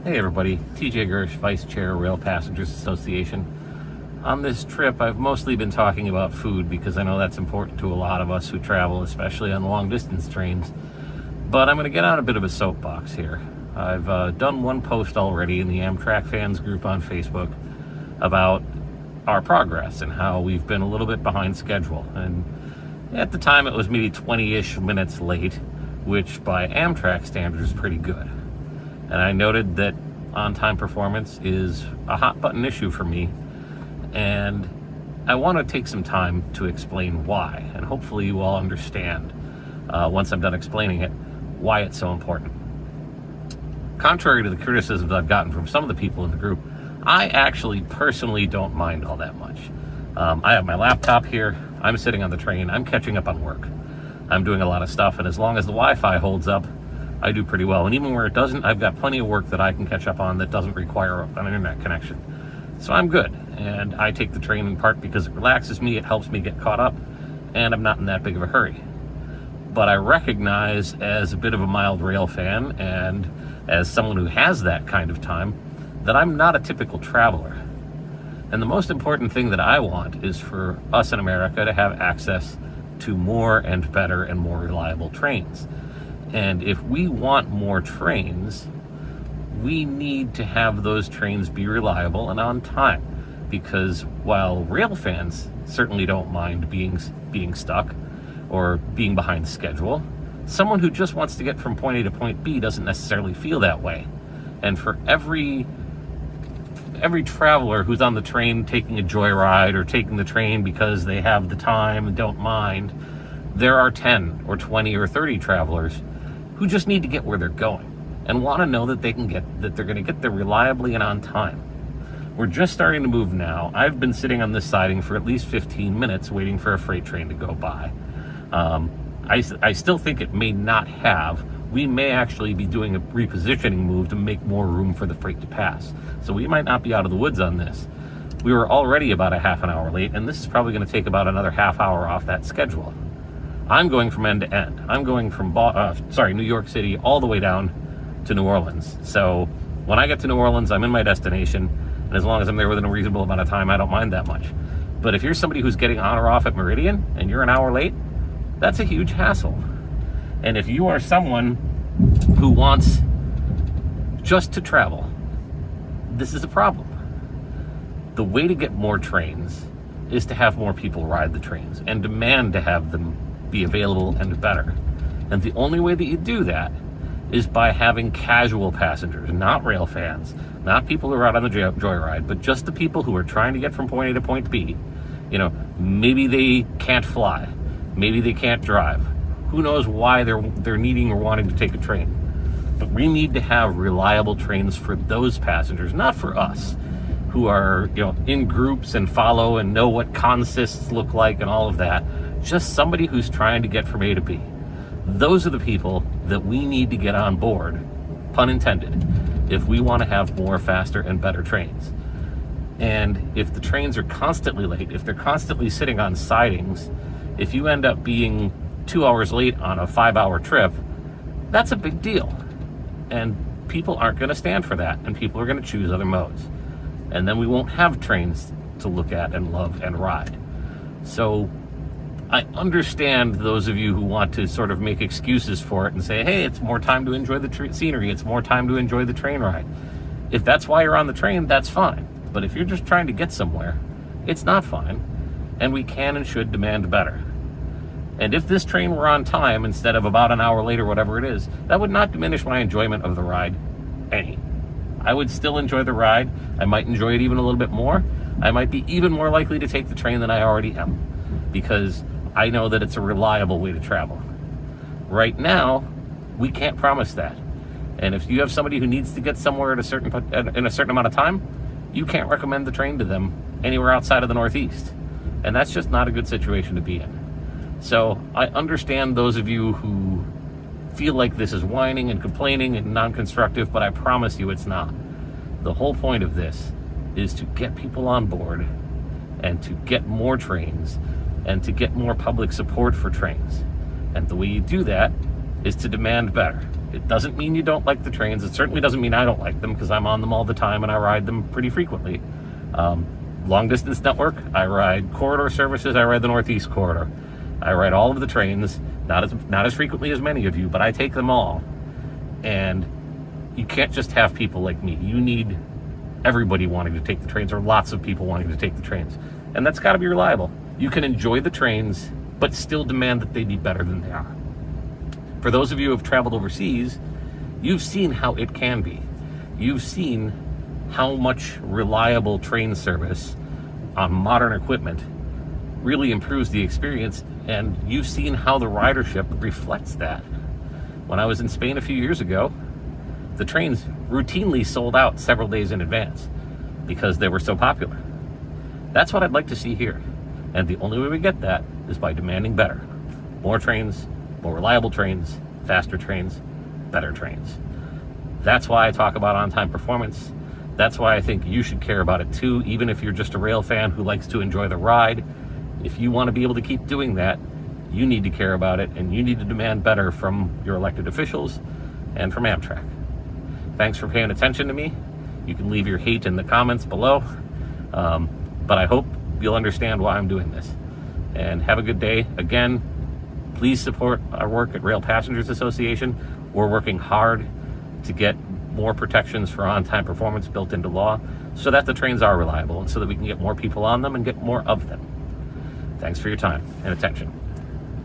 Hey everybody, TJ Gersh, Vice Chair, Rail Passengers Association. On this trip, I've mostly been talking about food because I know that's important to a lot of us who travel, especially on long distance trains. But I'm going to get on a bit of a soapbox here. I've done one post already in the Amtrak fans group on Facebook about our progress and how we've been a little bit behind schedule. And at the time, it was maybe 20-ish minutes late, which by Amtrak standards is pretty good. And I noted that on-time performance is a hot-button issue for me, and I want to take some time to explain why, and hopefully you all understand, once I'm done explaining it, why it's so important. Contrary to the criticisms I've gotten from some of the people in the group, I actually personally don't mind all that much. I have my laptop here, I'm sitting on the train, I'm catching up on work. I'm doing a lot of stuff, and as long as the Wi-Fi holds up, I do pretty well. And even where it doesn't, I've got plenty of work that I can catch up on that doesn't require an internet connection. So I'm good. And I take the train in part because it relaxes me, it helps me get caught up, and I'm not in that big of a hurry. But I recognize, as a bit of a mild rail fan and as someone who has that kind of time, that I'm not a typical traveler. And the most important thing that I want is for us in America to have access to more and better and more reliable trains. And if we want more trains, we need to have those trains be reliable and on time. Because while rail fans certainly don't mind being stuck or being behind schedule, someone who just wants to get from point A to point B doesn't necessarily feel that way. And for every traveler who's on the train taking a joyride or taking the train because they have the time and don't mind, there are 10 or 20 or 30 travelers who just need to get where they're going and want to know that they're going to get there reliably and on time. We're just starting to move now. I've been sitting on this siding for at least 15 minutes waiting for a freight train to go by. I still think it may not have. We may actually be doing a repositioning move to make more room for the freight to pass. So we might not be out of the woods on this. We were already about a half an hour late, and this is probably going to take about another half hour off that schedule. I'm going from end to end. I'm going from New York City all the way down to New Orleans. So when I get to New Orleans, I'm in my destination, and as long as I'm there within a reasonable amount of time, I don't mind that much. But if you're somebody who's getting on or off at Meridian and you're an hour late, that's a huge hassle. And if you are someone who wants just to travel, this is a problem. The way to get more trains is to have more people ride the trains and demand to have them be available and better. And the only way that you do that is by having casual passengers, not rail fans, not people who are out on the joyride, but just the people who are trying to get from point A to point B. You know, maybe they can't fly, maybe they can't drive. Who knows why they're needing or wanting to take a train. But we need to have reliable trains for those passengers, not for us, who are, in groups and follow and know what consists look like and all of that. Just somebody who's trying to get from A to B. Those are the people that we need to get on board, pun intended, if we want to have more, faster, and better trains. And if the trains are constantly late, if they're constantly sitting on sidings, if you end up being 2 hours late on a 5-hour trip, that's a big deal. And people aren't going to stand for that, and people are going to choose other modes. And then we won't have trains to look at and love and ride. So I understand those of you who want to sort of make excuses for it and say, hey, it's more time to enjoy the scenery, it's more time to enjoy the train ride. If that's why you're on the train, that's fine. But if you're just trying to get somewhere, it's not fine. And we can and should demand better. And if this train were on time instead of about an hour late or whatever it is, that would not diminish my enjoyment of the ride any. I would still enjoy the ride. I might enjoy it even a little bit more. I might be even more likely to take the train than I already am, because I know that it's a reliable way to travel. Right now, we can't promise that. And if you have somebody who needs to get somewhere in a certain amount of time, you can't recommend the train to them anywhere outside of the Northeast. And that's just not a good situation to be in. So I understand those of you who feel like this is whining and complaining and non-constructive, but I promise you it's not. The whole point of this is to get people on board and to get more trains and to get more public support for trains. And the way you do that is to demand better. It doesn't mean you don't like the trains. It certainly doesn't mean I don't like them, because I'm on them all the time and I ride them pretty frequently. Long distance network, I ride corridor services, I ride the Northeast Corridor. I ride all of the trains, not as frequently as many of you, but I take them all. And you can't just have people like me. You need everybody wanting to take the trains, or lots of people wanting to take the trains. And that's got to be reliable. You can enjoy the trains, but still demand that they be better than they are. For those of you who have traveled overseas, you've seen how it can be. You've seen how much reliable train service on modern equipment really improves the experience, and you've seen how the ridership reflects that. When I was in Spain a few years ago, the trains routinely sold out several days in advance because they were so popular. That's what I'd like to see here. And the only way we get that is by demanding better. More trains, more reliable trains, faster trains, better trains. That's why I talk about on-time performance. That's why I think you should care about it too, even if you're just a rail fan who likes to enjoy the ride. If you want to be able to keep doing that, you need to care about it, and you need to demand better from your elected officials and from Amtrak. Thanks for paying attention to me. You can leave your hate in the comments below, but I hope you'll understand why I'm doing this. And have a good day. Again, please support our work at Rail Passengers Association. We're working hard to get more protections for on-time performance built into law so that the trains are reliable and so that we can get more people on them and get more of them. Thanks for your time and attention.